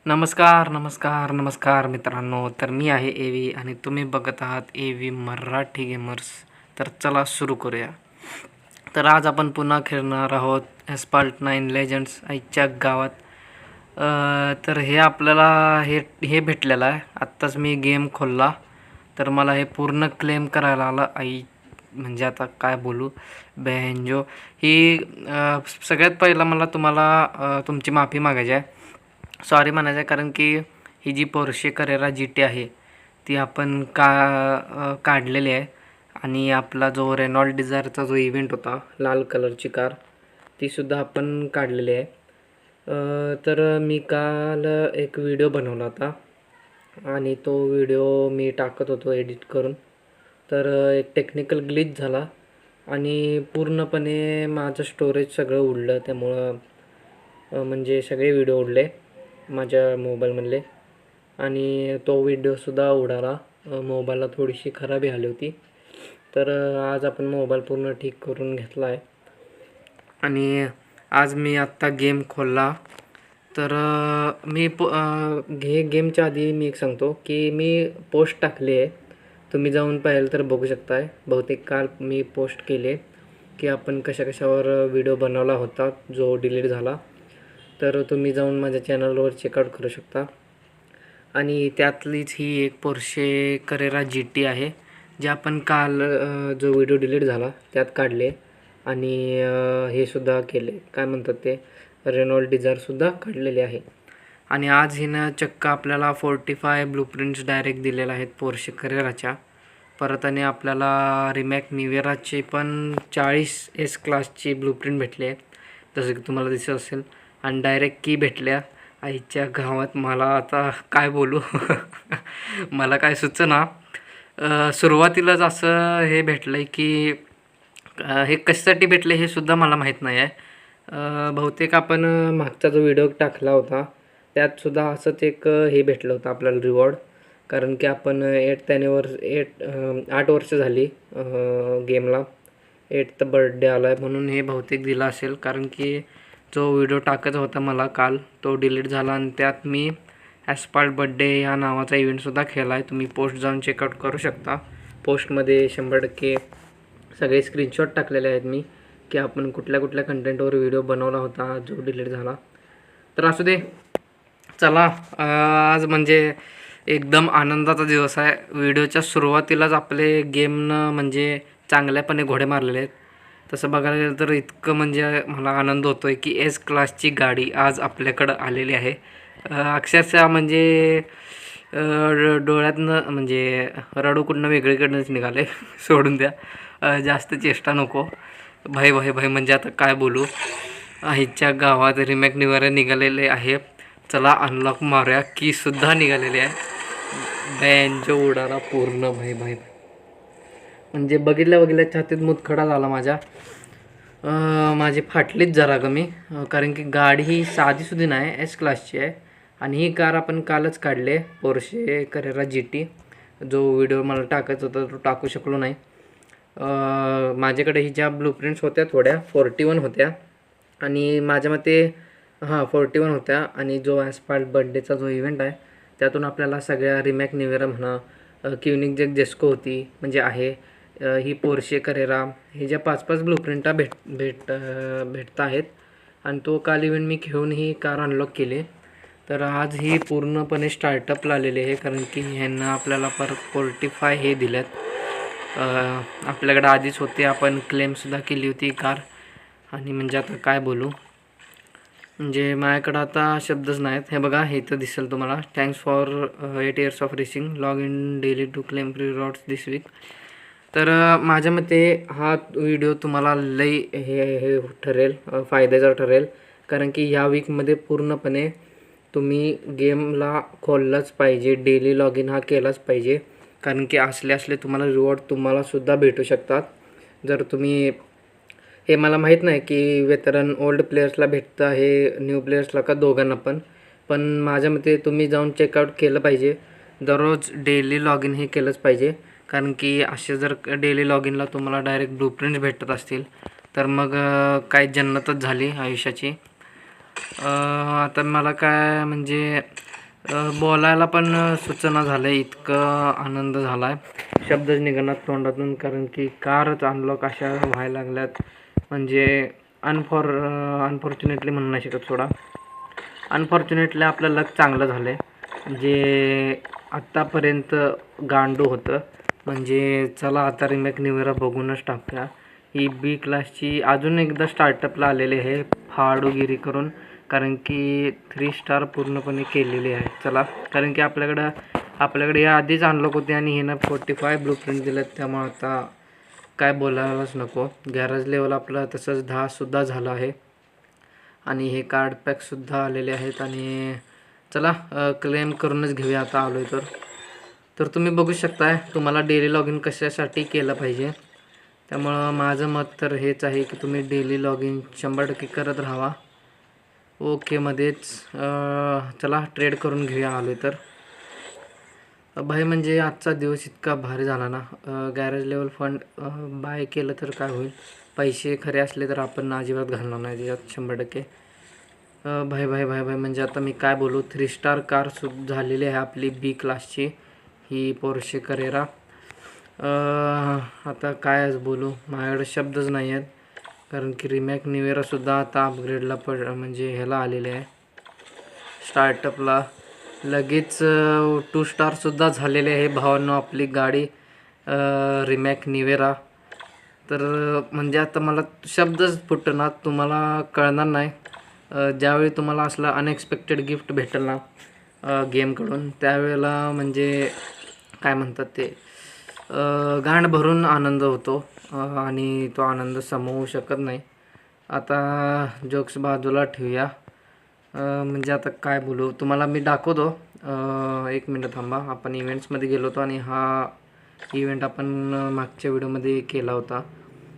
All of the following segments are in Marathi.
नमस्कार नमस्कार नमस्कार मित्रांनो. तर मी आहे एवी आणि तुम्ही बघत आहात एवी मराठी गेमर्स. तर चला सुरू करूया. तर आज आपण पुन्हा खेळणार आहोत एस्पाल्ट 9 लेजंड्स आईच्या गावात. तर हे आपल्याला हे भेटलेलं आहे. आत्ताच मी गेम खोलला तर मला हे पूर्ण क्लेम करायला आलं. आई म्हणजे आता काय बोलू बहनजो. ही सगळ्यात पहिला मला तुम्हाला तुमची माफी मागायची आहे, सॉरी म्हणायचं आहे, कारण की ही जी पोर्शे करेरा जी टी आहे ती आपण काढलेली आहे. आणि आपला जो रेनॉल्ड डिझायरचा जो इव्हेंट होता लाल कलरची कार तीसुद्धा आपण काढलेली आहे. तर मी काल एक व्हिडिओ बनवला होता आणि तो व्हिडिओ मी टाकत होतो एडिट करून. तर एक टेक्निकल ग्लिच झाला आणि पूर्णपणे माझं स्टोरेज सगळं उडलं. त्यामुळं म्हणजे सगळे व्हिडिओ उडले माझ्या मोबाईलमधले आणि तो व्हिडिओसुद्धा उडाला. मोबाईलला थोडीशी खराबी आली होती. तर आज आपण मोबाईल पूर्ण ठीक करून घेतला आहे आणि आज मी आत्ता गेम खोलला. तर मी गेमच्या आधी मी एक सांगतो की मी पोस्ट टाकली आहे. तुम्ही जाऊन पाहिलं तर बघू शकताय. बहुतेक काल मी पोस्ट केले की आपण कशावर व्हिडिओ बनवला होता जो डिलीट झाला. तर तुम्ही जाऊन माझ्या चॅनलवर चेकआउट करू शकता. आणि त्यातलीच ही एक पोर्शे करेरा जी टी आहे जे आपण काल जो व्हिडिओ डिलीट झाला त्यात काढले आणि हे सुद्धा केले, काय म्हणतात ते, रेनॉल्ड डिझायरसुद्धा काढलेले आहे. आणि आज हिनं चक्क आपल्याला 45 ब्लूप्रिंट्स डायरेक्ट दिलेल्या आहेत पोर्शे करेराच्या. परत आणि आपल्याला रिमॅक निवेराचे पण 40 एस क्लासची ब्लूप्रिंट भेटली आहे जसं की तुम्हाला दिसत असेल. आणि डायरेक्ट की भेटल्या आईच्या गावात. मला आता काय बोलू मला काय सुचना. सुरुवातीलाच असं हे भेटलं आहे की हे कशासाठी भेटले हे सुद्धा मला माहीत नाही आहे. बहुतेक आपण मागचा जो व्हिडिओ टाकला होता त्यातसुद्धा असंच एक हे भेटलं होतं आपल्याला रिवॉर्ड. कारण की आपण 8 वर्ष झाली गेमला. 8th बर्थडे आला आहे म्हणून हे बहुतेक दिलं असेल. कारण की जो व्हिडिओ टाकायचा होता मला काल तो डिलीट झाला आणि त्यात मी ॲस्पाल्ट बर्थडे ह्या नावाचा इव्हेंटसुद्धा केला आहे. तुम्ही पोस्ट जाऊन चेकआउट करू शकता. पोस्टमध्ये 100% सगळे स्क्रीनशॉट टाकलेले आहेत मी की आपण कुठल्या कुठल्या कंटेंटवर व्हिडिओ बनवला होता जो डिलीट झाला. तर असू दे, चला. आज म्हणजे एकदम आनंदाचा दिवस आहे. व्हिडिओच्या सुरुवातीलाच आपले गेमनं म्हणजे चांगल्यापणे घोडे मारलेले आहेत. तसं बघायला गेलं तर इतकं म्हणजे मला आनंद होतो आहे की एस क्लासची गाडी आज आपल्याकडं आलेली आहे. अक्षरशः म्हणजे डोळ्यातनं म्हणजे रडू कुठनं वेगळीकडनंच निघाले सोडून द्या, जास्त चेष्टा नको. भाई भाई भाई म्हणजे आता काय बोलू. आईच्या गावात रिमॅक निवारा निघालेले आहे. चला अनलॉक मारूया. कीसुद्धा निघालेली आहे. बँजो उडाला पूर्ण. भाई भाई म्हणजे बघितल्या छातीत मुतखडा झाला माझ्या. माझी फाटलीच जरा कमी, कारण की गाडी ही साधीसुद्धी नाही, एस क्लासची आहे. आणि ही कार आपण कालच काढले पोर्शे करेरा जी टी. जो व्हिडिओ मला टाकायचा होता तो टाकू शकलो नाही. माझ्याकडे ही ज्या ब्लूप्रिंट्स होत्या थोड्या 41 होत्या आणि माझ्या मते 41 होत्या. आणि जो ॲस्पाल्ट बर्थडेचा जो इव्हेंट आहे त्यातून आपल्याला सगळ्या रिमॅक निवेरा म्हणा, क्युनिक जेस्को होती म्हणजे आहे, ही पोर्शे करेरा, हे ज्या 5-5 ब्लूप्रिंटा भेटत आहेत. आणि तो काल इव्हेंट मी घेऊन ही कार अनलॉक केली. तर आज ही पूर्णपणे स्टार्टअपला आलेली आहे कारण की ह्यांना आपल्याला परत 45 हे दिल्यात. आपल्याकडे आधीच होते, आपण क्लेमसुद्धा केली होती कार. आणि म्हणजे आता काय बोलू, म्हणजे माझ्याकडं आता शब्दच नाहीत. हे बघा, हे तर दिसेल तुम्हाला. Thanks for 8 years of racing, log in daily to claim free rewards this week. तर माझ्या मते हा व्हिडिओ तुम्हाला लई हे ठरेल, फायद्याचा ठरेल. कारण की ह्या वीकमध्ये पूर्णपणे तुम्ही गेमला खोललाच पाहिजे, डेली लॉग इन हा केलाच पाहिजे. कारण की असले तुम्हाला रिवॉर्ड तुम्हालासुद्धा भेटू शकतात. जर तुम्ही, हे मला माहीत नाही की वेतरन ओल्ड प्लेयर्सला भेटतं हे न्यू प्लेयर्सला का दोघांना पण माझ्या मते तुम्ही जाऊन चेकआउट केलं पाहिजे. दररोज डेली लॉग इन हे केलंच पाहिजे. कारण की असे जर डेली लॉग इनला तुम्हाला डायरेक्ट ब्लूप्रिंट्स भेटत असतील तर मग काय जन्नतच झाली आयुष्याची. आता मला काय म्हणजे बोलायला पण सुचना झालं, इतकं आनंद झाला आहे, शब्दच निघणार तोंडातून. कारण की कारच अनलॉक अशा व्हायला लागल्यात, म्हणजे अनफॉर्च्युनेटली म्हणू नाही शकत सोडा. अनफॉर्च्युनेटली आपलं लक चांगलं झालं आहे, जे आत्तापर्यंत गांडू होतं. म्हणजे चला आता रिमेक निवेरा बघूनच टाकूया. ही बी क्लासची अजून एकदा स्टार्टअपला आलेली आहे फाडूगिरी करून, कारण की 3 स्टार पूर्णपणे केलेली आहे. चला, कारण की आपल्याकडे या आधीच अनलॉक होते आणि हिनं 45 ब्लूप्रिंट दिलेत, त्यामुळे आता काय बोलायलाच नको. गॅरेज लेवल आपलं तसंच 10सुद्धा झालं आहे आणि हे कार्ड पॅकसुद्धा आलेले आहेत. आणि चला क्लेम करूनच घेऊया आता आलो आहे तर तुम्ही बघू शकताय तुम्हाला डेली लॉग इन कशासाठी केलं पाहिजे. त्यामुळं माझं मत तर हेच आहे की तुम्ही डेली लॉग इन 100% करत राहावा. ओकेमध्येच चला ट्रेड करून घेऊया आलो तर. भाई म्हणजे आजचा दिवस इतका भारी झाला ना. गॅरेज लेवल फंड बाय केलं तर काय होईल, पैसे खरे असले तर आपण अजिबात घालणार नाही त्याच्यात 100%. भाई भाई भाई भाई म्हणजे आता मी काय बोलू. 3 स्टार कार सुद्धा झालेली आहे आपली बी क्लासची, ही पोर्शे करेरा. आता कायच बोलू, माझ्याकडे शब्दच नाही आहेत. कारण की रिमॅक निवेरासुद्धा आता अपग्रेडला म्हणजे ह्याला आलेले आहे स्टार्टअपला. लगेच 2 स्टारसुद्धा झालेले आहे भावांनो आपली गाडी रिमॅक निवेरा. तर म्हणजे आता मला शब्दच फुटणार, तुम्हाला कळणार नाही. ज्यावेळी तुम्हाला असला अनएक्सपेक्टेड गिफ्ट भेटेल ना गेमकडून, त्यावेळेला म्हणजे काय म्हणतात ते गांड भरून आनंद होतो आणि तो आनंद समवू शकत नाही. आता जोक्स बाजूला ठेवूया. म्हणजे आता काय बोलू तुम्हाला मी दाखवतो. 1 मिनिट थांबा. आपण इव्हेंट्समध्ये गेलो होतो आणि हा इव्हेंट आपण मागच्या व्हिडिओमध्ये केला होता.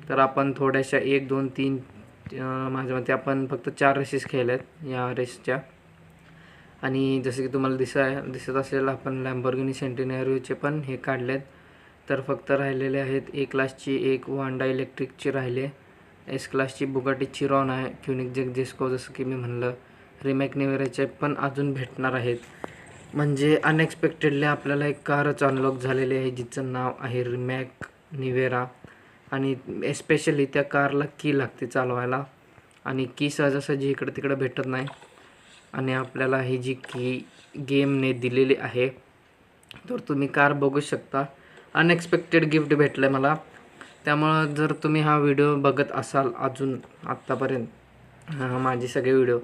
तर आपण थोड्याशा 1 2 3 माझ्या मते आपण फक्त 4 रेसेस खेळल्यात या रेसच्या. आणि जसं की तुम्हाला दिसत असेल आपण लॅम्बोर्गिनी सेंटिनेरोचे पण हे काढलेत. तर फक्त राहिलेले आहेत ए क्लासची एक वांडा इलेक्ट्रिकची राहिले, एस क्लासची बुगाटी चिरॉन आहे, क्युनिक जेस्को जसं की मी म्हणलं. रिमॅक निवेराचे पण अजून भेटणार आहेत. म्हणजे अनएक्सपेक्टेडली आपल्याला एक कारच अनलॉक झालेली आहे जिचं नाव आहे रिमॅक निवेरा. आणि एस्पेशली त्या कारला की लागते चालवायला, आणि की सहजासहजी इकडं तिकडं भेटत नाही. आणि आपल्याला ही जी की गेमने दिलेली आहे, तर तुम्ही कार बघू शकता. अनएक्सपेक्टेड गिफ्ट भेटलं आहे मला. त्यामुळं जर तुम्ही हा व्हिडिओ बघत असाल अजून आत्तापर्यंत माझे सगळे व्हिडिओ,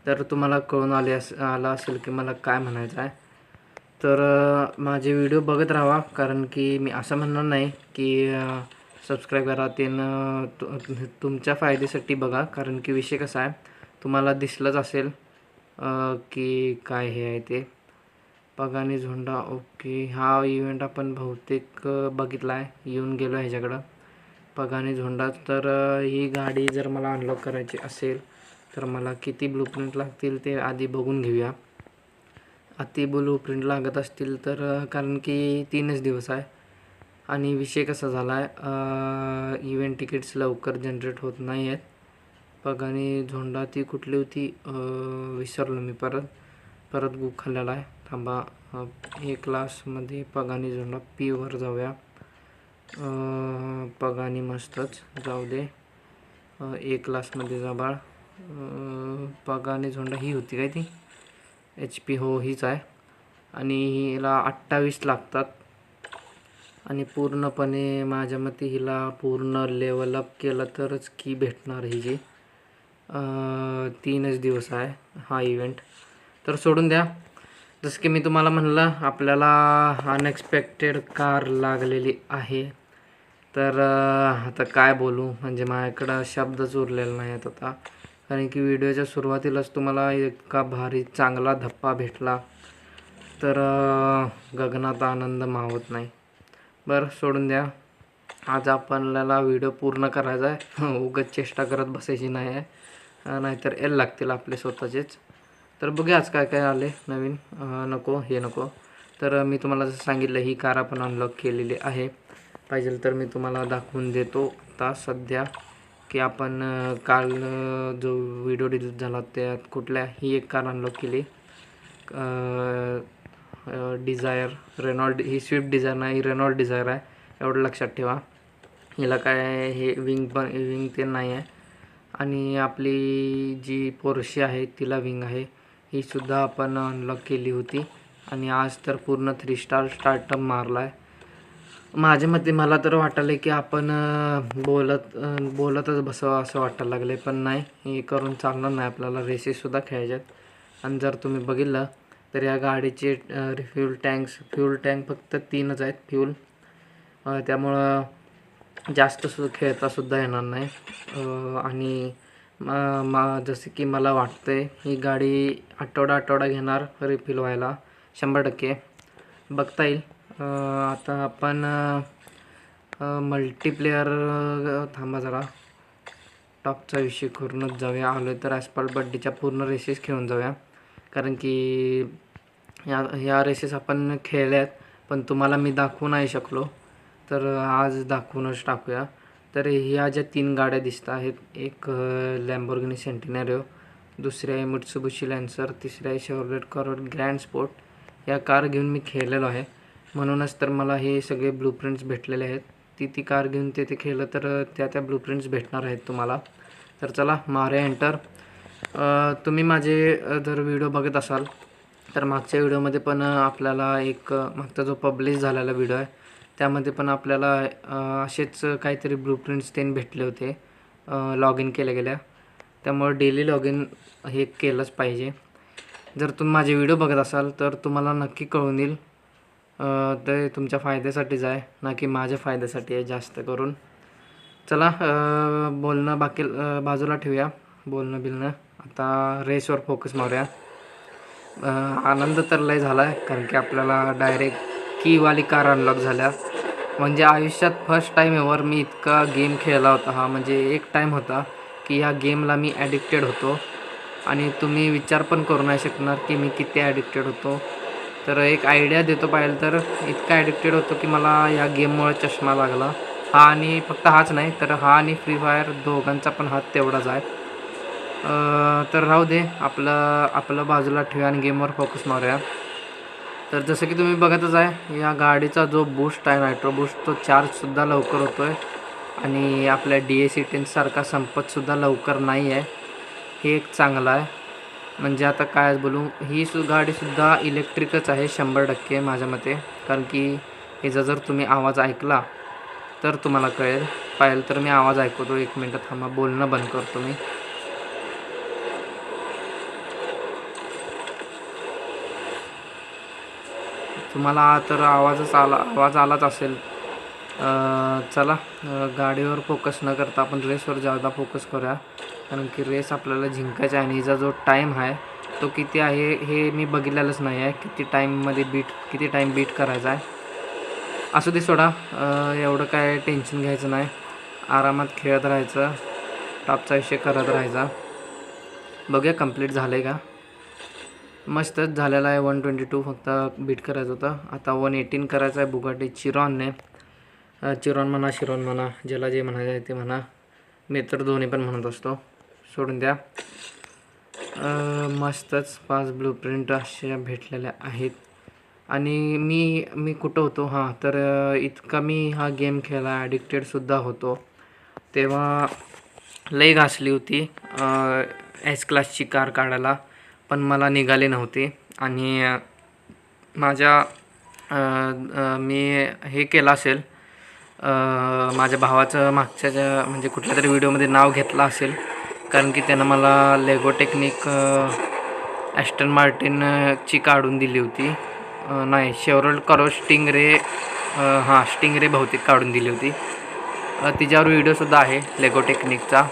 तर तुम्हाला कळून आला असेल की मला काय म्हणायचं आहे. तर माझे व्हिडिओ बघत राहा, कारण की मी असं म्हणणार नाही की सबस्क्राईब करा ते तुमच्या फायद्यासाठी बघा. कारण की विषय कसा आहे, तुम्हाला दिसलंच असेल की काय हे आहे ते पगानी झोंडा. ओके, हा इव्हेंट आपण बहुतेक बघितला आहे, येऊन गेलो ह्याच्याकडं पगानी झोंडा. तर ही गाडी जर मला अनलॉक करायची असेल तर मला किती ब्लूप्रिंट लागतील ते आधी बघून घेऊया. अति ब्लूप्रिंट लागत असतील तर कारण की 3च दिवस आहे. आणि विषय कसा झाला आहे, इव्हेंट तिकीट्स लवकर जनरेट होत नाही आहेत. पगानी झोंडा ती कुठली होती विसरलो मी. परत गुग खाल्लेला आहे. थांबा, ए क्लासमध्ये पगानी झोंडा पीवर जाऊया. पगानी मस्तच जाऊ दे. ए क्लासमध्ये जा बाळ. पगानी झोंडा ही होती काय ती HP, हो हीच आहे. आणि हिला 28 लागतात. आणि पूर्णपणे माझ्या मते हिला पूर्ण लेवल अप केलं तरच की भेटणार ही जी. 3च दिवस आहे हा इव्हेंट. तर सोडून द्या. जसं की मी तुम्हाला म्हणलं आपल्याला अनएक्सपेक्टेड कार लागलेली आहे. तर आता काय बोलू, म्हणजे माझ्याकडं शब्दच उरलेला नाही आहेत आता. कारण की व्हिडिओच्या सुरुवातीलाच तुम्हाला इतका भारी चांगला धप्पा भेटला, तर गगनात आनंद मावत नाही. बरं सोडून द्या. आज आपल्याला व्हिडिओ पूर्ण करायचा आहे, उगाच चेष्टा करत बसायची नाही आहे, नाहीतर एल लागतील आपले स्वतःचेच. तर बघूया आज काय काय आले नवीन. नको हे नको. तर मी तुम्हाला जसं सांगितलं ही कार आपण अनलॉक केलेली आहे. पाहिजे तर मी तुम्हाला दाखवून देतो आता सध्या की आपण काल जो व्हिडिओ डिलीट झाला त्यात कुठल्या ही एक कार अनलॉक केली. डिझायर रेनॉल्ड, ही स्विफ्ट डिझायर नाही, ही रेनॉल्ड डिझायर आहे, एवढं लक्षात ठेवा. हिला काय हे विंग ते नाही आहे. आणि आपली जी पोर्शे आहे तिला विंग आहे, ही सुद्धा आपण अनलॉक केली होती. आणि आज तर पूर्ण 3 स्टार स्टार्टअप मारला आहे. माझ्या मते मला तर वाटायलं की आपण बोलतच बसावं असं वाटायला लागले, पण नाही, हे करून चालणार नाही, आपल्याला रेसेससुद्धा खेळायच्यात. आणि जर तुम्ही बघितलं तर या गाडीचे फ्यूल टँक फक्त 3च आहेत फ्यूल, त्यामुळं जास्त खेळतासुद्धा येणार नाही. आणि जसं की मला वाटतं ही गाडी आठवडा घेणार रिफिल व्हायला 100% बघता येईल. आता आपण मल्टीप्लेअर थांबा जरा, टॉपचा विषय करूनच जाऊया. आलो तर ॲस्फाल्ट बड्डीच्या पूर्ण रेसेस खेळून जाऊया, कारण की ह्या रेसेस आपण खेळल्यात पण तुम्हाला मी दाखवू नाही शकलो, तर आज दाखवूनच टाकूया. तर ह्या ज्या 3 गाड्या दिसत आहेत, एक लॅम्बोर्गिनी सेंटिनेरो, दुसरी आहे मित्सुबिशी लॅन्सर, तिसरी आहे शेव्हरलेट कॉरवेट ग्रँड स्पोर्ट. या कार घेऊन मी खेळलेलो आहे, म्हणूनच तर मला हे सगळे ब्लूप्रिंट्स भेटलेले आहेत. ती कार घेऊन ते खेळलं तर त्या ब्लूप्रिंट्स भेटणार आहेत तुम्हाला. तर चला मारूया एंटर. तुम्ही माझे जर व्हिडिओ बघत असाल तर मागच्या व्हिडिओमध्ये पण आपल्याला एक मागचा जो पब्लिश झालेला व्हिडिओ आहे त्यामध्ये पण आपल्याला असेच काहीतरी ब्लूप्रिंट्स भेटले होते लॉग इन केल्या गेल्या. त्यामुळे डेली लॉग इन हे केलंच पाहिजे. जर तुम्ही माझे व्हिडिओ बघत असाल तर तुम्हाला नक्की कळून येईल, ते तुमच्या फायद्यासाठीच आहे ना की माझ्या फायद्यासाठी आहे जास्त करून. चला बोलणं बाजूला ठेवूया, बोलणं आता रेसवर फोकस मारूया. आनंद तर लय झाला आहे, कारण की आपल्याला डायरेक्ट कीवाली कार अनलॉक झाल्या. म्हणजे आयुष्यात फर्स्ट टाईम एव्हर मी इतका गेम खेळला होता हा. म्हणजे एक टाईम होता की ह्या गेमला मी ॲडिक्टेड होतो, आणि तुम्ही विचार पण करू नाही शकणार की मी किती ॲडिक्टेड होतो. तर एक आयडिया देतो पाहिजे तर इतका ॲडिक्टेड होतो की मला या गेममुळे चष्मा लागला. हा आणि फक्त हाच नाही तर हा आणि फ्री फायर दोघांचा पण हात तेवढाच आहे. तर राहू दे, आपलं बाजूला ठेवूया आणि गेमवर फोकस मारूया. तर जसं की तुम्ही बघतच आहे, या गाडीचा जो बूस्ट आहे नायट्रो बूस्ट, तो चार्जसुद्धा लवकर होतो आहे आणि आपल्या DA-10 सारखा संपतसुद्धा लवकर नाही आहे. हे एक चांगलं आहे. म्हणजे आता काय बोलू, ही गाडीसुद्धा इलेक्ट्रिकच आहे 100% माझ्या मते, कारण की हिचा जर तुम्ही आवाज ऐकला तर तुम्हाला कळेल. पाहिलं तर मी आवाज ऐकवतो, 1 मिनटं थांबा, बोलणं बंद करतो मी. तुम्हाला तर आवाज आलाच असेल. चला गाडीवर फोकस न करता आपण रेसवर जादा फोकस करूया, कारण की रेस आपल्याला जिंकायचा आहे. आणि हिचा जो टाईम आहे तो किती आहे हे मी बघितलेलंच नाही आहे, किती टाईम बीट करायचा आहे. असू दे सोडा, एवढं काय टेन्शन घ्यायचं नाही, आरामात खेळत राहायचं, टॉपचा विषय करत राहायचा. बघूया कंप्लीट झालं आहे का. मस्तच झालेला आहे. 122 फक्त बीट करायचं होतं. आता 118 करायचं आहे बुगाटी चिरॉनने. चिरॉन म्हणा, शिरॉन म्हणा, ज्याला जे म्हणायचं आहे ते म्हणा, मी तर दोन्ही पण म्हणत असतो, सोडून द्या. मस्तच 5 ब्लूप्रिंट अशा भेटलेल्या आहेत. आणि मी कुठं होतो, हां, तर इतका मी हा गेम खेळला ॲडिक्टेडसुद्धा होतो. तेव्हा लई घासली होती एस क्लासची कार काढायला, पण मला निघाले नव्हते. आणि मी हे केलं असेल, माझ्या भावाचं मागच्या म्हणजे कुठल्या तरी व्हिडिओमध्ये नाव घेतलं असेल, कारण की त्यानं मला लेगो टेक्निक ॲस्टन मार्टिनची काढून दिली होती. नाही, शेव्हरलेट कॉरवेट स्टिंगरे बहुतेक काढून दिली होती. तिच्यावर व्हिडिओसुद्धा आहे लेगो टेक्निकचा,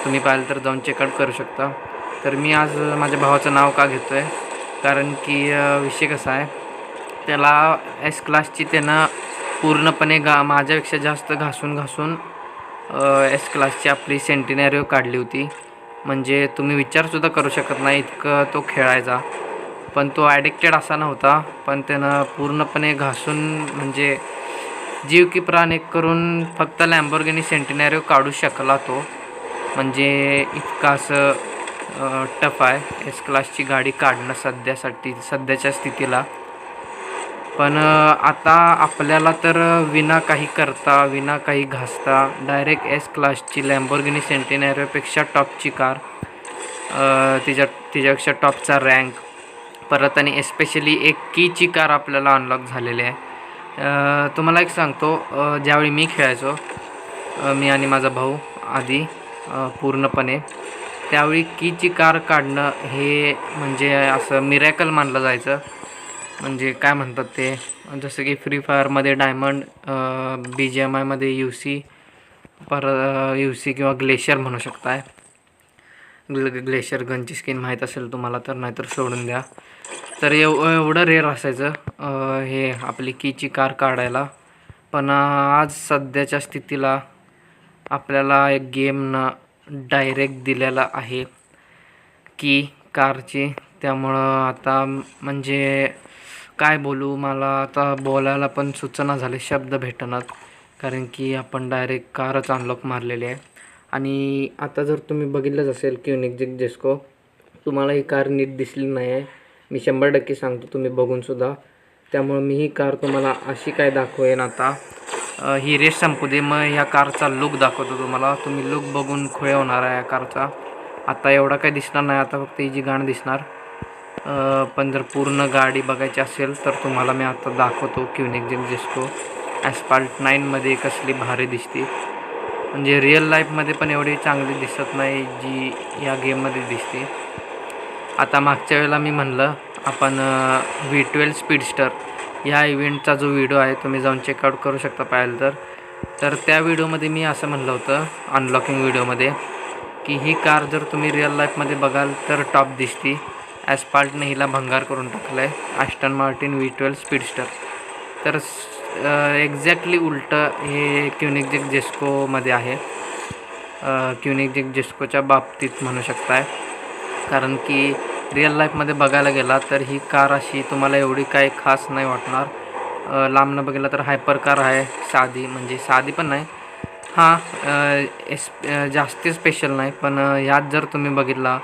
तुम्ही पाहिलं तर जाऊन चेकआउट करू शकता. तर मी आज माझ्या भावाचं नाव का घेतो आहे, कारण की विषय कसा आहे, त्याला एस क्लासची त्यानं पूर्णपणे माझ्यापेक्षा जास्त घासून एस क्लासची आपली सेंटिनेरो काढली होती. म्हणजे तुम्ही विचारसुद्धा करू शकत नाही इतकं तो खेळायचा. पण तो ॲडिक्टेड असा नव्हता, पण त्यानं पूर्णपणे घासून म्हणजे जीव की प्राण एक करून फक्त लॅम्बोर्गिनी सेंटिनेरो काढू शकला तो. म्हणजे इतका असं टफ आहे एस क्लासची गाडी काढणं सध्याच्या स्थितीला. पण आता आपल्याला तर विना काही करता विना काही घासता डायरेक्ट एस क्लासची लॅम्बोर्गिनी सेंटेनॅरोपेक्षा टॉपची कार, तिच्यापेक्षा टॉपचा रँक, परत आणि एस्पेशली एक कीची कार आपल्याला अनलॉक झालेली आहे. तुम्हाला एक सांगतो, ज्यावेळी मी खेळायचो, मी आणि माझा भाऊ आधी पूर्णपणे, त्यावेळी कीची कार काढणं हे म्हणजे असं मिरॅकल मानलं जायचं. म्हणजे काय म्हणतात ते, जसं की फ्री फायरमध्ये डायमंड, BGMIमध्ये UC, UC किंवा ग्लेशियर म्हणू शकताय. ग्लेशियर गनची स्किन माहीत असेल तुम्हाला तर, नाहीतर सोडून द्या. तर एवढं रेअर असायचं हे आपली कीची कार काढायला. पण आज सध्याच्या स्थितीला आपल्याला एक गेमनं डायरेक्ट दिलेला आहे की कारची. त्यामुळं आता म्हणजे काय बोलू, मला आता बोलायला पण सूचना झाले, शब्द भेटणार, कारण की आपण डायरेक्ट कारच अनलॉक मारलेली आहे. आणि आता जर तुम्ही बघितलंच असेल क्युनिक जेस्को, तुम्हाला ही कार नीट दिसली नाही आहे, मी 100% सांगतो, तुम्ही बघूनसुद्धा. त्यामुळं मी ही कार तुम्हाला अशी काय दाखवेन आता. ही रेस संपू दे, मग ह्या कारचा लुक दाखवतो तुम्हाला. तुम्ही लुक बघून खुळे होणार आहे या कारचा. आता एवढा काही दिसणार नाही, आता फक्त ही जी गाण दिसणार. पण जर पूर्ण गाडी बघायची असेल तर तुम्हाला मी आता दाखवतो क्युनिक जेस्को ॲस्फाल्ट 9मध्ये कसली भारी दिसते. म्हणजे रिअल लाईफमध्ये पण एवढी चांगली दिसत नाही जी या गेममध्ये दिसते. आता मागच्या वेळेला मी म्हणलं आपण V12 स्पीडस्टर ह्या इव्हेंटचा जो व्हिडिओ आहे तुम्ही जाऊन चेकआउट करू शकता पाहिलं तर त्या व्हिडिओमध्ये मी असं म्हणलं होतं अनलॉकिंग व्हिडिओमध्ये की ही कार जर तुम्ही रिअल लाईफमध्ये बघाल तर टॉप दिसती. ॲस्फाल्टने हिला भंगार करून टाकलं आहे, ॲस्टन मार्टिन V12 स्पीडस्टर. तर एक्झॅक्टली उलटं हे क्युनिक जेस्कोमध्ये आहे. क्युनिक जेस्कोच्या बाबतीत म्हणू शकताय, कारण की रिअल लाईफमध्ये बघायला गेला तर ही कार अशी तुम्हाला एवढी काही खास नाही वाटणार. लांबनं बघितलं तर हायपर कार आहे, साधी, म्हणजे साधी पण नाही, जास्ती स्पेशल नाही. पण ह्यात जर तुम्ही बघितला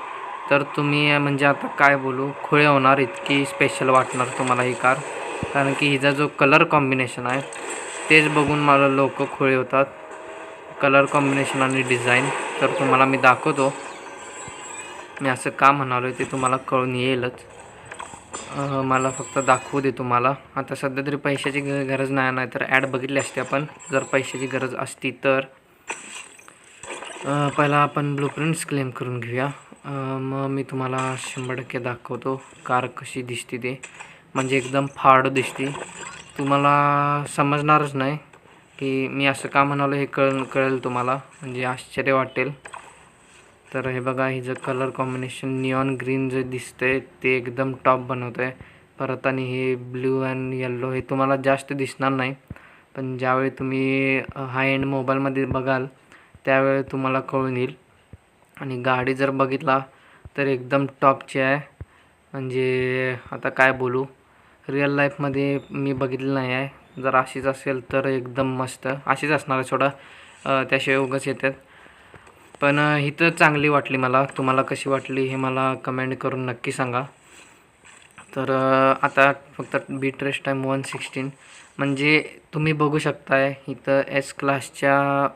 तर तुम्ही म्हणजे आता काय बोलू, खुळे होणार, इतकी स्पेशल वाटणार तुम्हाला ही कार. कारण की हिचा जो कलर कॉम्बिनेशन आहे तेच बघून मला लोक खुळे होतात. कलर कॉम्बिनेशन आणि डिझाईन तर तुम्हाला मी दाखवतो. मी असं का म्हणालो ते तुम्हाला कळून येईलच. मला फक्त दाखवू दे तुम्हाला. आता सध्या तरी पैशाची गरज नाही तर ॲड बघितली असते आपण. जर पैशाची गरज असती तर पहिला आपण ब्लूप्रिंट्स क्लेम करून घेऊया. मग मी तुम्हाला 100% दाखवतो कार कशी दिसते ते. म्हणजे एकदम फाड दिसते, तुम्हाला समजणारच नाही की मी असं का म्हणालो. हे कळेल तुम्हाला, म्हणजे आश्चर्य वाटेल. तर हे बघा, हिचं कलर कॉम्बिनेशन निऑन ग्रीन जे दिसतंय ते एकदम टॉप बनवतं आहे. परत आणि हे ब्ल्यू अँड येल्लो हे तुम्हाला जास्त दिसणार नाही, पण ज्यावेळी तुम्ही हाय एंड मोबाईलमध्ये बघाल त्यावेळी तुम्हाला कळून येईल. आणि गाडी जर बघितला तर एकदम टॉपची आहे. म्हणजे आता काय बोलू, रिअल लाईफमध्ये मी बघितलं नाही आहे. जर अशीच असेल तर एकदम मस्त अशीच असणार आहे सोडा, त्याशिवाय उगाच येतात. पण ही तर चांगली वाटली मला. तुम्हाला कशी वाटली हे मला कमेंट करून नक्की सांगा. तर आता फक्त बीट रेस टाईम 116, म्हणजे तुम्ही बघू शकताय इथं एस क्लासच्या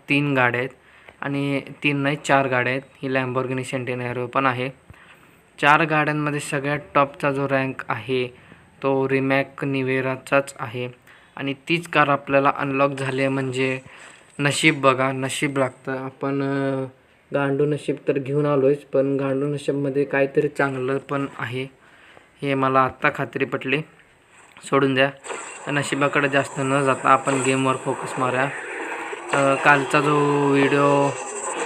3 गाड्या आहेत, आणि 3 नाही 4 गाड्या आहेत. ही लॅम्बोर्गिनी सेंटेनॅरो पण आहे. 4 गाड्यांमध्ये सगळ्यात टॉपचा जो रँक आहे तो रिमॅक निवेराचाच आहे. आणि तीच कार आपल्याला अनलॉक झाली आहे, म्हणजे नशीब बघा, नशीब लागतं. आपण गांडू नशीब तर घेऊन आलो आहेच, पण गांडू नशीबमध्ये काहीतरी चांगलं पण आहे हे मला आत्ता खात्री पटली. सोडून द्या, नशिबाकडे जास्त न जाता आपण गेमवर फोकस मारूया. कालचा जो व्हिडिओ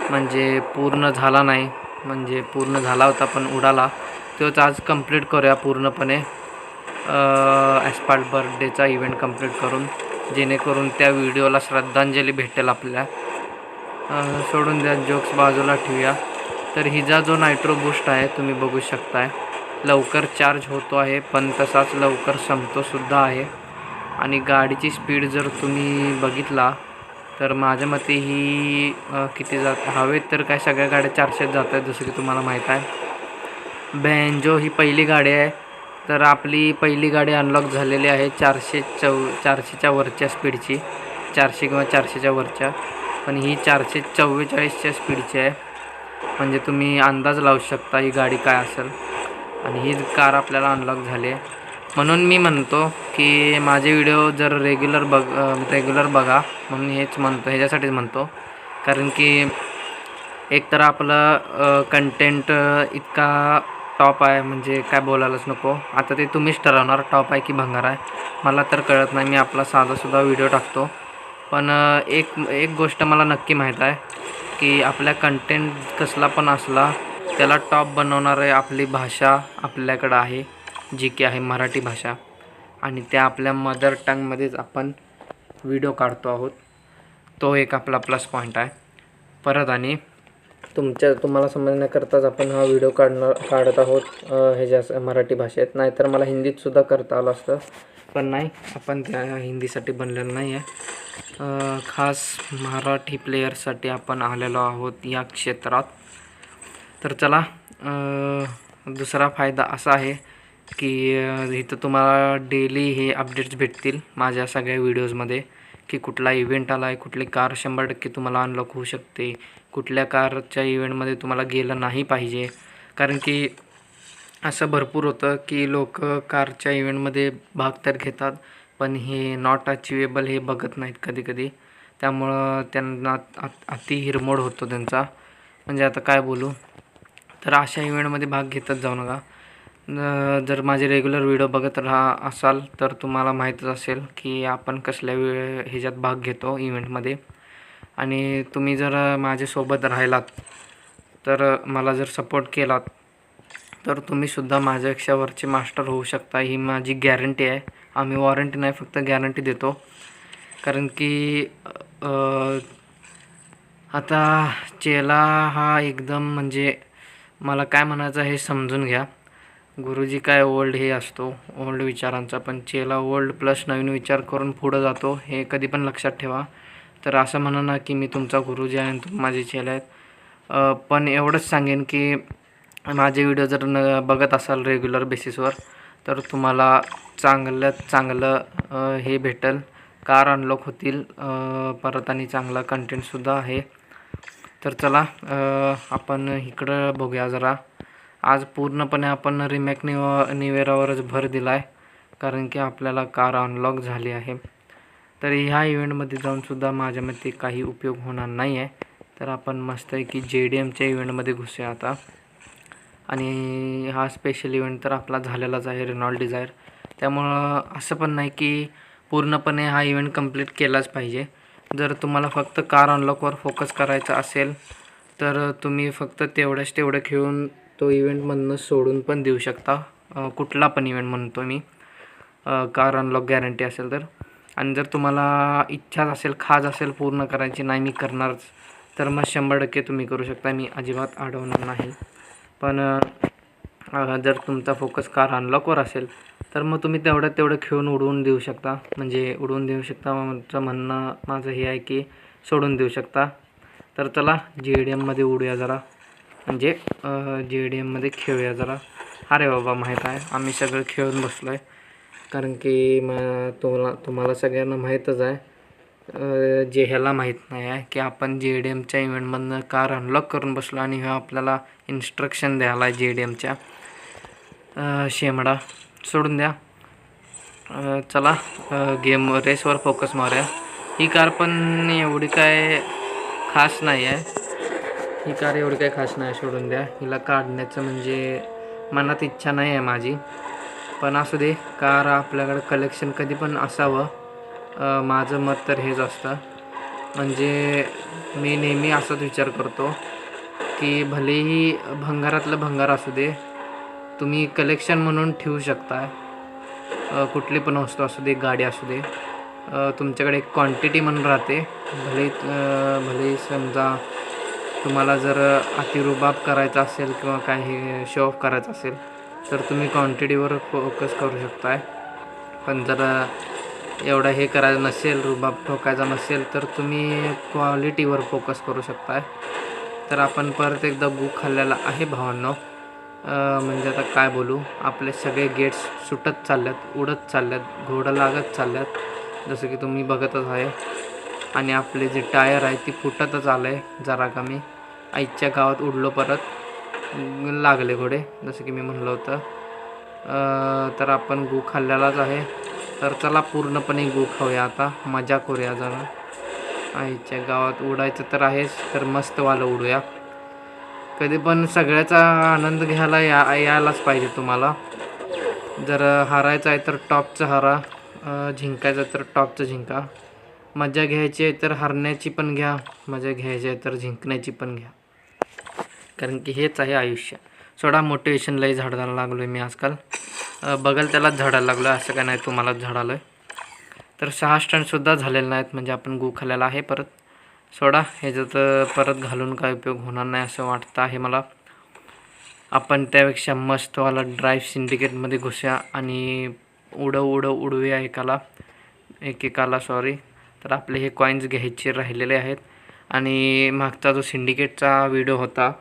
म्हणजे पूर्ण झाला नाही, म्हणजे पूर्ण झाला होता पण उडाला, तोच आज कंप्लीट करूया पूर्णपणे. ॲस्फाल्ट बर्थडेचा इव्हेंट कंप्लीट करून, जेणेकरून त्या व्हिडिओला श्रद्धांजली भेटेल आपल्या. सोडून द्या, जोक्स बाजूला ठेवूया. तर हिचा जो नायट्रो बूस्ट आहे तुम्ही बघू शकताय, लवकर चार्ज होतो आहे पण तसाच लवकर संपतोसुद्धा आहे. आणि गाडीची स्पीड जर तुम्ही बघितला तर माझ्या मते ही किती जात हवेत तर काय सगळ्या गाड्या 400 जात आहेत, जसं की तुम्हाला माहीत आहे. बँजो ही पहिली गाडी आहे. तर आपली पहिली गाडी अनलॉक झालेली आहे 400च्या वरच्या स्पीडची, 400 किंवा 400च्या वरच्या. पण ही 444च्या स्पीडची आहे. म्हणजे तुम्ही अंदाज लावू शकता ही गाडी काय असेल. आणि ही कार आपल्याला अनलॉक झाली आहे. म्हणून मी म्हणतो की माझे व्हिडिओ जर रेग्युलर बघा, म्हणून हेच म्हणतो, ह्याच्यासाठीच म्हणतो. कारण की एकतर आपलं कंटेंट इतका टॉप आहे, म्हणजे काय बोलायलाच नको. आता ते तुम्हीच ठरवणार टॉप आहे की भंगार आहे. मला तर कळत नाही, मी आपला साधासुद्धा व्हिडिओ टाकतो. पण एक गोष्ट मला नक्की माहीत आहे की आपल्या कंटेंट कसला पण असला त्याला टॉप बनवणारे आपली भाषा आपल्याकडं आहे, जी की आहे मराठी भाषा. आणि त्या आपल्या मदर टंगमध्येच आपण व्हिडिओ काढतो आहोत. तो एक आपला प्लस पॉईंट आहे. परत आणि तुम्हाला समजण्याकरताच आपण हा व्हिडिओ काढत आहोत ह्याच्या मराठी भाषेत. नाहीतर मला हिंदीतसुद्धा करता आलं असतं, पण नाही, आपण त्या हिंदीसाठी बनलेलं नाही आहे. खास मराठी प्लेयरसाठी आपण आलेलो आहोत या क्षेत्रात. तर चला, दुसरा फायदा असा आहे की इथं तुम्हाला डेली हे अपडेट्स भेटतील माझ्या सगळ्या व्हिडिओजमध्ये, की कुठला इव्हेंट आला आहे, कुठली कार 100% तुम्हाला अनलॉक होऊ शकते, कुठल्या कारच्या इव्हेंटमध्ये तुम्हाला गेलं नाही पाहिजे. कारण की असं भरपूर होतं की लोक कारच्या इव्हेंटमध्ये भाग तर घेतात, पण हे नॉट अचिवेबल हे बघत नाहीत कधीकधी. त्यामुळं त्यांना अति हिरमोड होतो त्यांचा. म्हणजे आता काय बोलू. तर अशा इव्हेंटमध्ये भाग घेतच जाऊ नका. जर माझे रेग्युलर व्हिडिओ बघत असाल तर तुम्हाला माहीतच असेल की आपण कसल्या ह्याच्यात भाग घेतो इव्हेंटमध्ये. आणि तुम्ही जर माझ्यासोबत राहिलात, तर मला जर सपोर्ट केलात, तर तुम्हीसुद्धा माझ्यापेक्षा वरचे मास्टर होऊ शकता. ही माझी गॅरंटी आहे. आम्ही वॉरंटी नाही, फक्त गॅरंटी देतो. कारण की आता चेला हा एकदम, म्हणजे मला काय म्हणायचं हे समजून घ्या. गुरुजी काय ओल्ड हे असतो, ओल्ड विचारांचा, पण चेला ओल्ड प्लस नवीन विचार करून पुढं जातो, हे कधी पण लक्षात ठेवा. तर असं म्हणा ना की मी तुमचा गुरुजी आहे आणि तुम्ही माझे चेले आहेत. पण एवढंच सांगेन की माझे व्हिडिओ जर बघत असाल रेग्युलर बेसिसवर, तर तुम्हाला चांगल्यात चांगलं हे भेटेल, कार अनलॉक होतील, परत आणि चांगला कंटेंटसुद्धा आहे. तर चला, आपण इकडं बघूया जरा. आज पूर्णपणे आपण रिमॅक निवेरावरच भर दिला आहे, कारण की आपल्याला कार अनलॉक झाली आहे. तर ह्या इव्हेंटमध्ये जाऊनसुद्धा माझ्या मते काही उपयोग होणार नाही आहे. तर आपण मस्त आहे की JDMच्या इव्हेंटमध्ये घुसूया आता. आणि हा स्पेशल इव्हेंट तर आपला झालेलाच आहे, रेनॉल्ड डिझायर. त्यामुळं असं पण नाही की पूर्णपणे हा इव्हेंट कंप्लीट केलाच पाहिजे. जर तुम्हाला फक्त कार अनलॉकवर फोकस करायचा असेल, तर तुम्ही फक्त तेवढं खेळून तो इव्हेंटमधनं सोडून पण देऊ शकता. कुठला पण इव्हेंट म्हणतो मी, कार अनलॉक गॅरंटी असेल तर. आणि जर तुम्हाला इच्छा असेल, खाज असेल पूर्ण करायची, नाही मी करणारच, तर मग 100% तुम्ही करू शकता, मी अजिबात अडवणार नाही. पण जर तुमचा फोकस कार अनलॉकवर असेल, तर मग तुम्ही तेवढं खेळून उडवून देऊ शकता. म्हणजे उडवून देऊ शकता म्हणणं माझं हे आहे की सोडून देऊ शकता. तर चला JDMमध्ये उडूया जरा, म्हणजे JDMमध्ये खेळूया जरा. अरे बाबा, माहीत आहे आम्ही सगळं खेळून बसलो आहे. कारण की तुम्हाला सगळ्यांना माहीतच आहे, जे ह्याला माहीत नाही आहे की आपण JDMच्या इव्हेंटमधनं कार अनलॉक करून बसलो आणि ह्या आपल्याला इन्स्ट्रक्शन द्यायला आहे JDMच्या. शेमडा सोडून द्या. चला गेम रेसवर फोकस मारूया. ही कार पण एवढी काय खास नाही आहे, ही कार एवढी काय खास नाही, सोडून द्या. हिला काढण्याचं म्हणजे मनात इच्छा नाही आहे माझी. पण असू दे, कार आपल्याकडं कलेक्शन कधी पण असावं, माझं मत तर हेच असतं. म्हणजे मी नेहमी असाच विचार करतो की भलेही भंगारातलं भंगार असू दे, तुम्ही कलेक्शन म्हणून ठेवू शकता. कुठली पण वस्तू असू दे, गाडी असू दे, तुमच्याकडे एक क्वांटिटी म्हणून राहते. भले समजा तुम्हाला जर अतिरुबाब करायचा असेल किंवा काही शो ऑफ करायचा असेल, तर तुम्ही क्वांटिटीवर फोकस करू शकताय. पण जर एवढं हे करायचं नसेल, रुबाब ठोकायचा नसेल, तर तुम्ही क्वालिटीवर फोकस करू शकताय. तर आपण परत एकदा गूळ खाल्लेला आहे भावांनो. म्हणजे आता काय बोलू, आपले सगळे गेट्स सुटत चालल्यात, उडत चालल्यात, घोडं लागत चालल्यात, जसं की तुम्ही बघतच आहे. आणि आपले जे टायर आहे ती फुटतच आलं आहे जरा कमी. आईच्या गावात उडलो परत लागले घोडे, जसं की मी म्हणलं होतं. तर आपण गूळ खाल्लेलाच आहे. तर चला पूर्णपणे गूळ खाऊया आता, मजा करूया जरा. आईच्या गावात उडायचं तर आहेच, तर मस्त वालं उडूया. कधी पण सगळ्याचा आनंद घ्यायला यायलाच पाहिजे तुम्हाला. जर हारायचं आहे तर टॉपचं हारा, जिंकायचं तर टॉपचं जिंका. मजा घ्यायची आहे तर हरण्याची पण घ्या, मजा घ्यायची आहे तर जिंकण्याची पण घ्या, कारण की हेच आहे आयुष्य. सोडा मोटिवेशन लई झाडायला लागलो आहे मी आजकाल. बघल त्यालाच झाडायला लागलो आहे, असं काय नाही तुम्हालाच झाडालो आहे. तर 6 स्टंटसुद्धा झालेले नाहीत, म्हणजे आपण गूळ खाल्लेला आहे परत. सोडा, ह्याच्यात परत घालून काय उपयोग होणार नाही असं वाटतं आहे मला. आपण त्यापेक्षा मस्तवाला ड्राईव्ह सिंडिकेटमध्ये घुसूया आणि उडवूया एकेकाला सॉरी. तर आपले हे कॉईन्स घ्यायचे राहिलेले आहेत. आणि मागचा जो सिंडिकेटचा व्हिडिओ होता,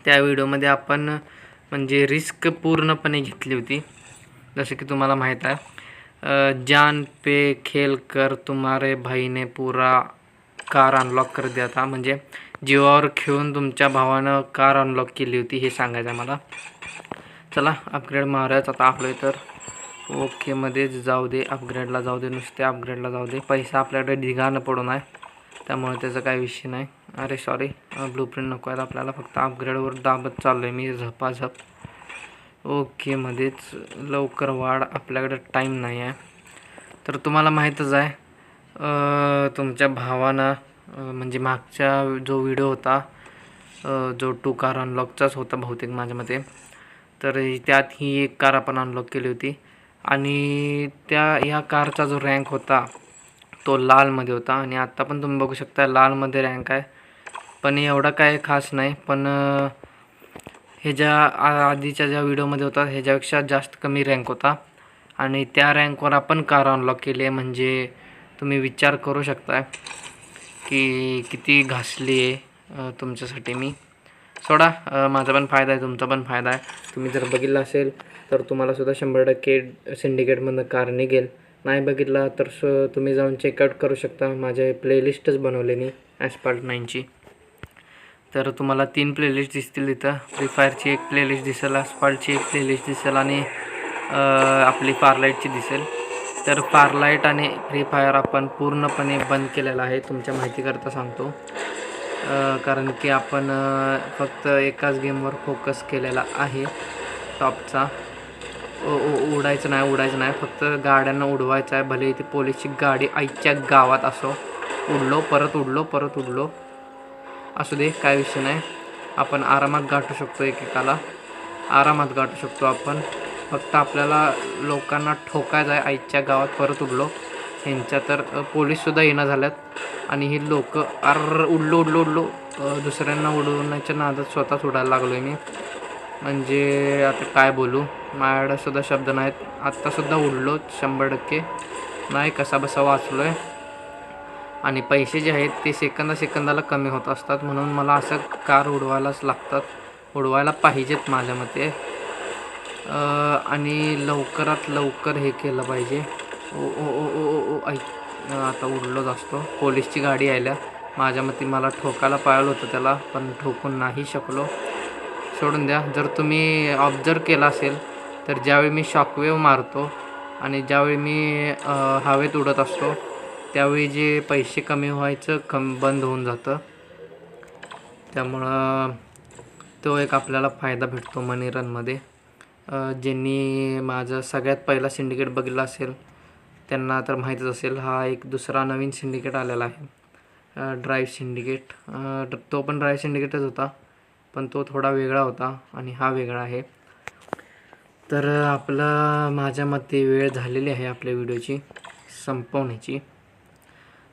त्या व्हिडिओमध्ये आपण म्हणजे रिस्क पूर्णपणे घेतली होती. जसं की तुम्हाला माहीत आहे, जान पे खेल कर तुम्हारे भाई ने पूरा कार अनलॉक कर दिया था. म्हणजे जीवावर खेळून तुमच्या भावानं कार अनलॉक केली होती, हे सांगायचं आहे मला. चला अपग्रेड मारायचं आता आपलं. तर ओकेमध्येच जाऊ दे, अपग्रेडला जाऊ दे, नुसते अपग्रेडला जाऊ दे. पैसा आपल्याकडे ढिगाणं पडून आहे, त्यामुळे त्याचा काही विषय नाही. अरे सॉरी, ब्लूप्रिंट नको आहेत आपल्याला, फक्त अपग्रेडवर दाबत चाललो आहे मी झपाझप. ओकेमध्येच लवकर वाढ, आपल्याकडे टाईम नाही आहे. तर तुम्हाला माहीतच आहे, तुमच्या भावानं म्हणजे मागचा जो व्हिडिओ होता, जो 2 कार अनलॉकचाच होता बहुतेक माझ्या मते, तर त्यात ही एक कार आपण अनलॉक केली होती. आणि ह्या कारचा जो रँक होता तो लालमध्ये होता, आणि आत्ता पण तुम्ही बघू शकता लालमध्ये रँक आहे. पण एवढा काय खास नाही, पण ह्याच्या आधीच्या ज्या व्हिडिओमध्ये होता ह्याच्यापेक्षा जास्त कमी रँक होता. आणि त्या रँकवर आपण कार अनलॉक केली आहे, म्हणजे तुम्ही विचार करू शकता की किती घासली आहे तुमच्यासाठी मी. सोडा, माझा पण फायदा आहे, तुमचा पण फायदा आहे. तुम्ही जर बघितलं असेल तर तुम्हालासुद्धा 100% सिंडिकेटमधनं कार निघेल. नाही बघितला तर तुम्ही जाऊन चेकआउट करू शकता. माझे प्लेलिस्टच बनवले मी ॲस्फाल्ट 9ची. तर तुम्हाला 3 प्लेलिस्ट दिसतील इथं. फ्री फायरची एक प्लेलिस्ट दिसेल, ॲस्फाल्टची एक प्लेलिस्ट दिसेल, आणि आपली फारलाईटची दिसेल. तर फारलाईट आणि फ्री फायर आपण पूर्णपणे बंद केलेला आहे, तुमच्या माहितीकरता सांगतो. कारण की आपण फक्त एकाच गेमवर फोकस केलेला आहे टॉपचा. उडायचं नाही, फक्त गाड्यांना उडवायचं आहे. भले इथे पोलीसची गाडी आईच्या गावात असो, परत उडलो असू दे, काय विषय नाही. आपण आरामात गाठू शकतो, एकेकाला आरामात गाठू शकतो आपण. फक्त आपल्याला लोकांना ठोकायचं आहे. आईच्या गावात परत उडलो. ह्यांच्या तर पोलीससुद्धा येणं झाल्यात, आणि ही लोक उडलो दुसऱ्यांना उडवण्याच्या नादात स्वतःच उडायला लागलो आहे मी. म्हणजे आता काय बोलू, माझ्याकडेसुद्धा शब्द नाहीत. आत्तासुद्धा उडलो 100% नाही, कसा बसा वाचलो आहे. आणि पैसे जे आहेत ते सेकंदाला कमी होत असतात, म्हणून मला असं कार उडवायलाच लागतात, उडवायला पाहिजेत माझ्या मते. आणि लवकरात लवकर हे केलं पाहिजे. ओ आता उडलोच असतो. पोलीसची गाडी आल्या, माझ्या मते मला ठोकायला पाहिलं होतं त्याला, पण ठोकून नाही शकलो. सोडून द्या. जर तुम्ही ऑब्झर्व केला असेल तर ज्यावेळी मी शॉकवेव्ह मारतो आणि ज्यावेळी मी हवेत उडत असतो, त्यावेळी जे पैसे कमी व्हायचं बंद होऊन जातं. त्यामुळं तो एक आपल्याला फायदा भेटतो मनी रनमध्ये. ज्यांनी माझं सगळ्यात पहिला सिंडिकेट बघितला असेल त्यांना तर माहीतच असेल, हा एक दुसरा नवीन सिंडिकेट आलेला आहे, ड्राईव्ह सिंडिकेट. तो पण ड्राईव्ह सिंडिकेटच होता, पण तो थोडा वेगळा होता आणि हा वेगळा आहे. तर आपलं माझ्या मते वेळ झालेली आहे आपल्या व्हिडिओची संपवण्याची.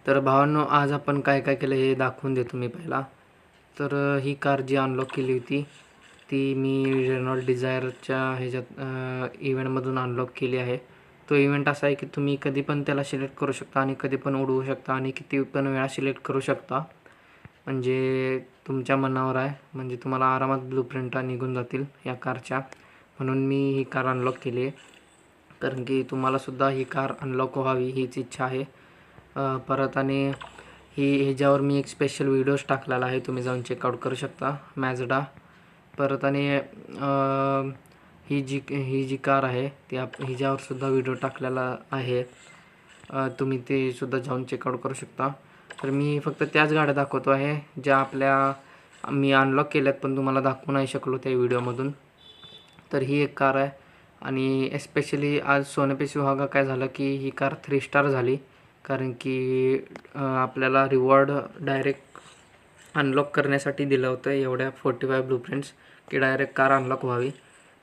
तर भावांनो, आज आपण काय काय केलं हे दाखवून देतो मी पहिला. तर ही कार जी अनलॉक केली होती ती मी रेनॉल्ड डिझायरच्या ह्याच्यात इव्हेंटमधून अनलॉक केली आहे. तो इव्हेंट असा आहे की तुम्ही कधी पण त्याला सिलेक्ट करू शकता आणि कधी पण उडवू शकता आणि किती पण वेळा सिलेक्ट करू शकता. म्हणजे तुमच्या मनावर आहे. म्हणजे तुम्हाला आरामात ब्लूप्रिंट निघून जातील या कारच्या. म्हणून मी ही कार अनलॉक केली आहे, कारण की तुम्हालासुद्धा ही कार अनलॉक व्हावी हीच इच्छा आहे. परत आणि ह्याच्यावर मी एक स्पेशल व्हिडिओज टाकलेला आहे, तुम्ही जाऊन चेकआउट करू शकता, मॅझडा. परत आणि ही जी कार आहे ती हिच्यावरसुद्धा व्हिडिओ टाकलेला आहे, तुम्ही ते सुद्धा जाऊन चेकआउट करू शकता. तर मी फक्त त्याच गाड्या दाखवतो आहे ज्या मी अनलॉक केल्यात पण तुम्हाला दाखवू नाही शकलो त्या व्हिडिओमधून. तर ही एक कार आहे आणि एस्पेशली आज सोने पे सुहागा काय झालं की ही कार 3 स्टार झाली, कारण की आपल्याला रिवॉर्ड डायरेक्ट अनलॉक करण्यासाठी दिलं होतं एवढ्या 45 ब्लूप्रिंट्स की डायरेक्ट कार अनलॉक व्हावी.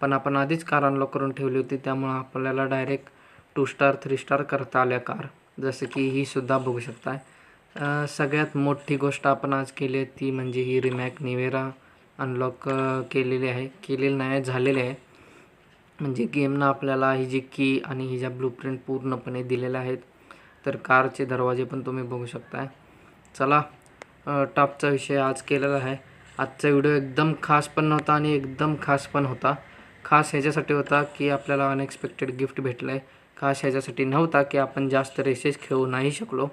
पण आपण आधीच कार अनलॉक करून ठेवली होती, त्यामुळं आपल्याला डायरेक्ट 2 स्टार 3 स्टार करता आल्या कार, जसं की ही सुद्धा बघू शकता. सगळ्यात मोठी गोष्ट आपण आज केली आहे ती म्हणजे ही रिमॅक निवेरा अनलॉक केलेली नाही झालेली आहे. म्हणजे गेमनं आपल्याला ही जी की आणि ही ज्या ब्लूप्रिंट पूर्णपणे दिलेल्या आहेत. तर कारचे दरवाजे पण तुम्ही बघू शकता. चला, टॉपचा विषय आज केलेला आहे. आजचा व्हिडिओ एकदम खास पण नव्हता आणि एकदम खास पण होता. खास ह्याच्यासाठी होता की आपल्याला अनएक्सपेक्टेड गिफ्ट भेटलं आहे. खास ह्याच्यासाठी नव्हता की आपण जास्त रेसेस खेळू नाही शकलो.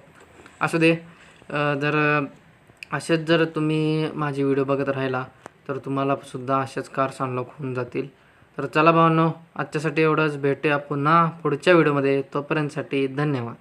असू दे, जर तुम्ही माझे व्हिडिओ बघत राहिला तर तुम्हालासुद्धा अशाच कार्स अनलॉक होऊन जातील. तर चला भावांनो, आजच्यासाठी एवढंच. भेटूया पुन्हा पुढच्या व्हिडिओमध्ये. तोपर्यंतसाठी धन्यवाद.